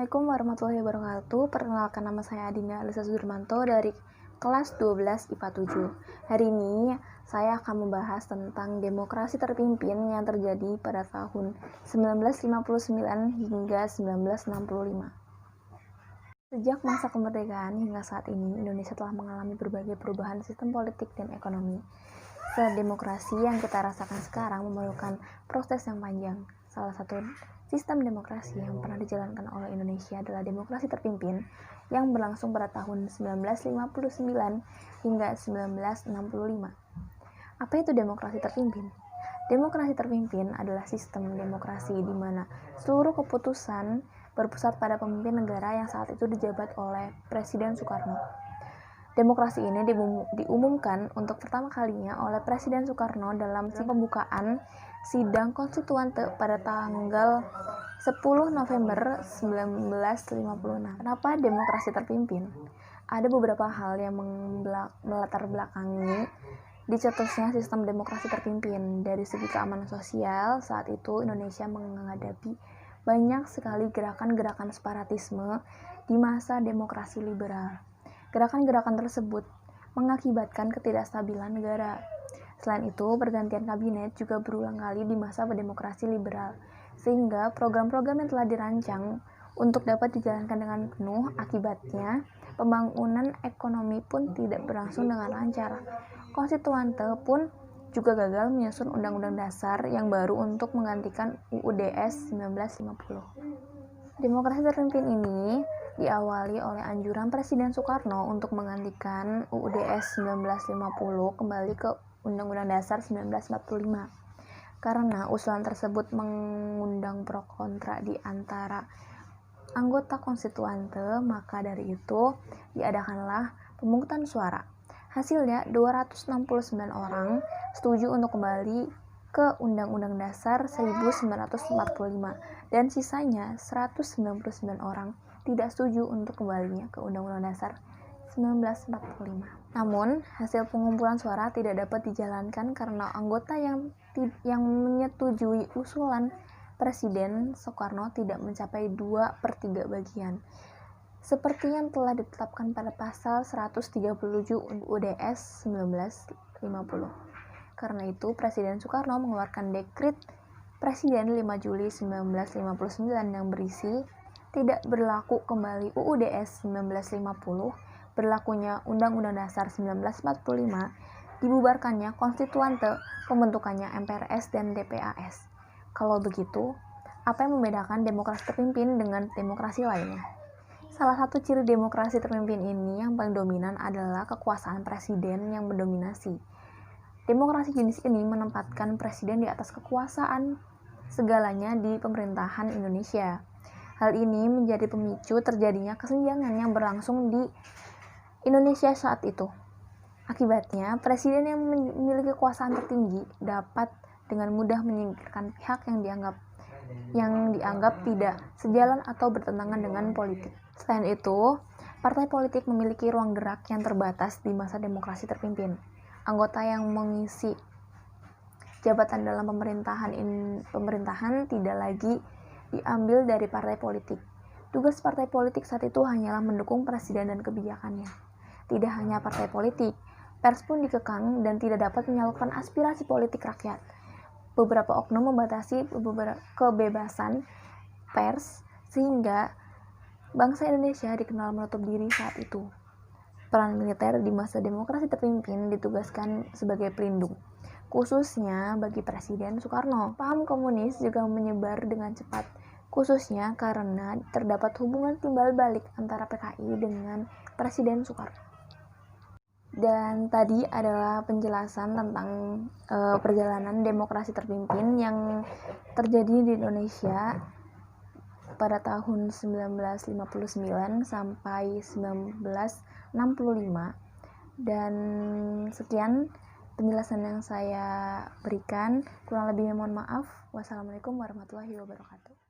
Assalamualaikum warahmatullahi wabarakatuh. Perkenalkan, nama saya Adinda Alisa Sudirmanto dari kelas 12 IPA 7. Hari ini saya akan membahas tentang demokrasi terpimpin yang terjadi pada tahun 1959 hingga 1965. Sejak masa kemerdekaan hingga saat ini, Indonesia telah mengalami berbagai perubahan sistem politik dan ekonomi. Demokrasi yang kita rasakan sekarang memerlukan proses yang panjang. Salah satu sistem demokrasi yang pernah dijalankan oleh Indonesia adalah demokrasi terpimpin yang berlangsung pada tahun 1959 hingga 1965. Apa itu demokrasi terpimpin? Demokrasi terpimpin adalah sistem demokrasi di mana seluruh keputusan berpusat pada pemimpin negara yang saat itu dijabat oleh Presiden Soekarno. Demokrasi ini diumumkan untuk pertama kalinya oleh Presiden Soekarno dalam pembukaan sidang konstituante pada tanggal 10 November 1956. Kenapa demokrasi terpimpin? Ada beberapa hal yang melatar belakangi dicetusnya sistem demokrasi terpimpin. Dari segi keamanan sosial, saat itu Indonesia menghadapi banyak sekali gerakan-gerakan separatisme di masa demokrasi liberal. Gerakan-gerakan tersebut mengakibatkan ketidakstabilan negara. Selain itu, pergantian kabinet juga berulang kali di masa demokrasi liberal, sehingga program-program yang telah dirancang untuk dapat dijalankan dengan penuh. Akibatnya, pembangunan ekonomi pun tidak berlangsung dengan lancar. Konstituante pun juga gagal menyusun Undang-Undang Dasar yang baru untuk menggantikan UUDS 1950. Demokrasi terpimpin ini diawali oleh anjuran Presiden Soekarno untuk menggantikan UUDS 1950 kembali ke Undang-Undang Dasar 1945. Karena usulan tersebut mengundang pro kontra di antara anggota konstituante, maka dari itu diadakanlah pemungutan suara. Hasilnya 269 orang setuju untuk kembali ke Undang-Undang Dasar 1945 dan sisanya 199 orang tidak setuju untuk kembalinya ke Undang-Undang Dasar 1945. Namun, hasil pengumpulan suara tidak dapat dijalankan karena anggota yang menyetujui usulan Presiden Soekarno tidak mencapai 2/3 bagian. Seperti yang telah ditetapkan pada pasal 137 UUDS 1950. Karena itu, Presiden Soekarno mengeluarkan dekret Presiden 5 Juli 1959 yang berisi tidak berlaku kembali UUDS 1950, berlakunya Undang-Undang Dasar 1945, dibubarkannya konstituante, pembentukannya MPRS dan DPAS. Kalau begitu, apa yang membedakan demokrasi terpimpin dengan demokrasi lainnya? Salah satu ciri demokrasi terpimpin ini yang paling dominan adalah kekuasaan presiden yang mendominasi. Demokrasi jenis ini menempatkan presiden di atas kekuasaan segalanya di pemerintahan Indonesia. Hal ini menjadi pemicu terjadinya kesenjangan yang berlangsung di Indonesia saat itu. Akibatnya, presiden yang memiliki kekuasaan tertinggi dapat dengan mudah menyingkirkan pihak yang dianggap tidak sejalan atau bertentangan dengan politik. Selain itu, partai politik memiliki ruang gerak yang terbatas di masa demokrasi terpimpin. Anggota yang mengisi jabatan dalam pemerintahan tidak lagi diambil dari partai politik. Tugas partai politik saat itu hanyalah mendukung presiden dan kebijakannya. Tidak hanya partai politik, pers pun dikekang dan tidak dapat menyalurkan aspirasi politik rakyat. Beberapa oknum membatasi kebebasan pers sehingga bangsa Indonesia dikenal menutup diri saat itu. Peran militer di masa demokrasi terpimpin ditugaskan sebagai pelindung, khususnya bagi Presiden Soekarno. Paham komunis juga menyebar dengan cepat, khususnya karena terdapat hubungan timbal balik antara PKI dengan Presiden Soekarno. Dan tadi adalah penjelasan tentang perjalanan demokrasi terpimpin yang terjadi di Indonesia pada tahun 1959 sampai 1965. Dan sekian penjelasan yang saya berikan, kurang lebihnya mohon maaf. Wassalamualaikum warahmatullahi wabarakatuh.